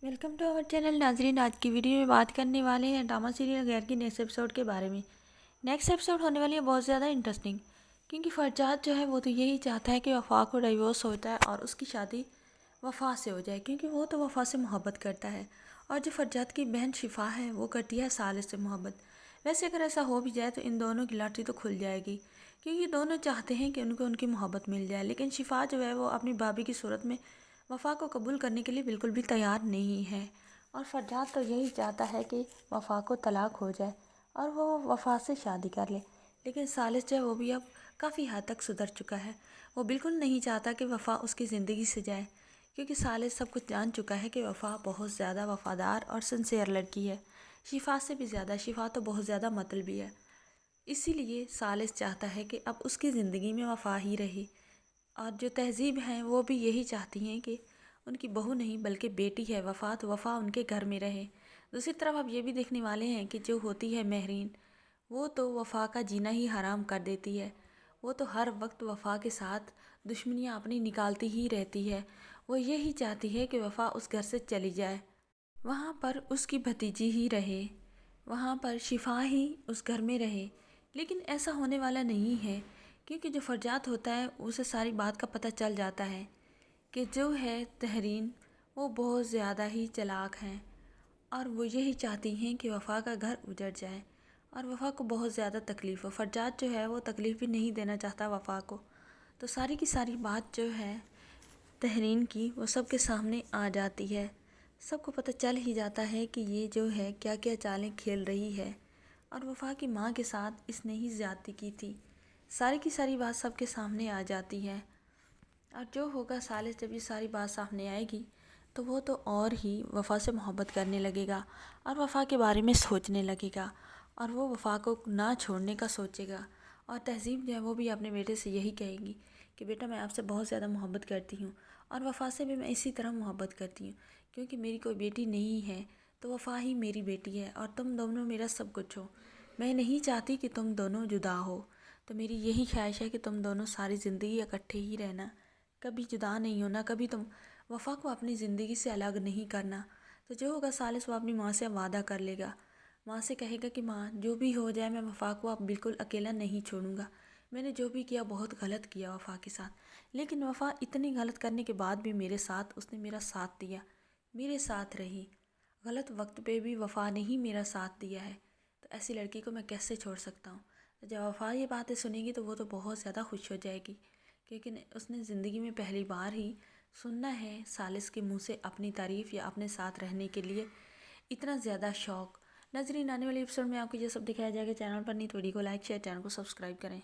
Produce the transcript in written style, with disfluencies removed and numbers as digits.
Welcome to our channel नाजरीन। आज की वीडियो में बात करने वाले हैं ड्रामा सीरियल गैर की नेक्स्ट एपिसोड के बारे में। नेक्स्ट एपिसोड होने वाली है बहुत ज़्यादा इंटरेस्टिंग, क्योंकि फरजाद जो है वो तो यही चाहता है कि वफ़ा को डिवोर्स हो जाए और उसकी शादी वफ़ा से हो जाए, क्योंकि वो तो वफ़ा से मोहब्बत करता है और जो फरजाद की बहन शिफा है वो करती है सालिस से मोहब्बत। वैसे अगर ऐसा हो भी जाए तो इन दोनों की लॉटरी तो खुल जाएगी, क्योंकि दोनों चाहते हैं कि उनको उनकी मोहब्बत मिल जाए। लेकिन शिफा जो है वो अपनी भाभी की सूरत में वफ़ा को कबूल करने के लिए बिल्कुल भी तैयार नहीं है, और फरजाद तो यही चाहता है कि वफ़ा को तलाक हो जाए और वो वफ़ा से शादी कर ले। लेकिन सालिस जो है वो भी अब काफ़ी हद तक सुधर चुका है। वो बिल्कुल नहीं चाहता कि वफ़ा उसकी ज़िंदगी से जाए, क्योंकि सालिस सब कुछ जान चुका है कि वफ़ा बहुत ज़्यादा वफ़ादार और सिंसियर लड़की है, शिफा से भी ज़्यादा। शिफा तो बहुत ज़्यादा मतलबी है, इसीलिए सालिस चाहता है कि अब उसकी ज़िंदगी में वफ़ा ही रहे। और जो तहज़ीब हैं वो भी यही चाहती हैं कि उनकी बहू नहीं बल्कि बेटी है वफ़ा, तो वफ़ा उनके घर में रहे। दूसरी तरफ अब ये भी देखने वाले हैं कि जो होती है महरीन, वो तो वफ़ा का जीना ही हराम कर देती है। वो तो हर वक्त वफ़ा के साथ दुश्मनियाँ अपनी निकालती ही रहती है। वो यही चाहती है कि वफ़ा उस घर से चली जाए, वहाँ पर उसकी भतीजी ही रहे, वहाँ पर शिफा ही उस घर में रहे। लेकिन ऐसा होने वाला नहीं है, क्योंकि जो फरजाद होता है उसे सारी बात का पता चल जाता है कि जो है तहरीन वो बहुत ज़्यादा ही चालाक हैं, और वो यही चाहती हैं कि वफ़ा का घर उजड़ जाए और वफ़ा को बहुत ज़्यादा तकलीफ़ हो। फरजाद जो है वो तकलीफ़ भी नहीं देना चाहता वफ़ा को। तो सारी की सारी बात जो है तहरीन की वो सबके सामने आ जाती है। सबको पता चल ही जाता है कि ये जो है क्या क्या चालें खेल रही है, और वफ़ा की माँ के साथ इसने ही ज़्यादती की थी। सारी की सारी बात सबके सामने आ जाती है, और जो होगा सालिस जब ये सारी बात सामने आएगी तो वो तो और ही वफ़ा से मोहब्बत करने लगेगा और वफ़ा के बारे में सोचने लगेगा, और वो वफ़ा को ना छोड़ने का सोचेगा। और तहज़ीब जो है वो भी अपने बेटे से यही कहेगी कि बेटा मैं आपसे बहुत ज़्यादा मोहब्बत करती हूँ, और वफ़ा से भी मैं इसी तरह मोहब्बत करती हूँ, क्योंकि मेरी कोई बेटी नहीं है तो वफ़ा ही मेरी बेटी है और तुम दोनों मेरा सब कुछ हो। मैं नहीं चाहती कि तुम दोनों जुदा हो, तो मेरी यही ख्वाहिश है कि तुम दोनों सारी ज़िंदगी इकट्ठे ही रहना, कभी जुदा नहीं होना, कभी तुम वफ़ा को अपनी ज़िंदगी से अलग नहीं करना। तो जो होगा सालिस वो अपनी माँ से वादा कर लेगा, माँ से कहेगा कि माँ जो भी हो जाए मैं वफ़ा को अब बिल्कुल अकेला नहीं छोड़ूंगा। मैंने जो भी किया बहुत गलत किया वफ़ा के साथ, लेकिन वफ़ा इतनी गलत करने के बाद भी मेरे साथ उसने मेरा साथ दिया, मेरे साथ रही। गलत वक्त पे भी वफ़ा ने ही मेरा साथ दिया है, तो ऐसी लड़की को मैं कैसे छोड़ सकता हूँ। तो जब वफ़ा ये बातें सुनेगी तो वो तो बहुत ज़्यादा खुश हो जाएगी, क्योंकि उसने ज़िंदगी में पहली बार ही सुनना है सालिस के मुंह से अपनी तारीफ़ या अपने साथ रहने के लिए इतना ज़्यादा शौक़। नाज़रीन आने वाले एपिसोड में आपको ये सब दिखाया जाएगा। चैनल पर नहीं तो वीडियो को लाइक शेयर, चैनल को सब्सक्राइब करें।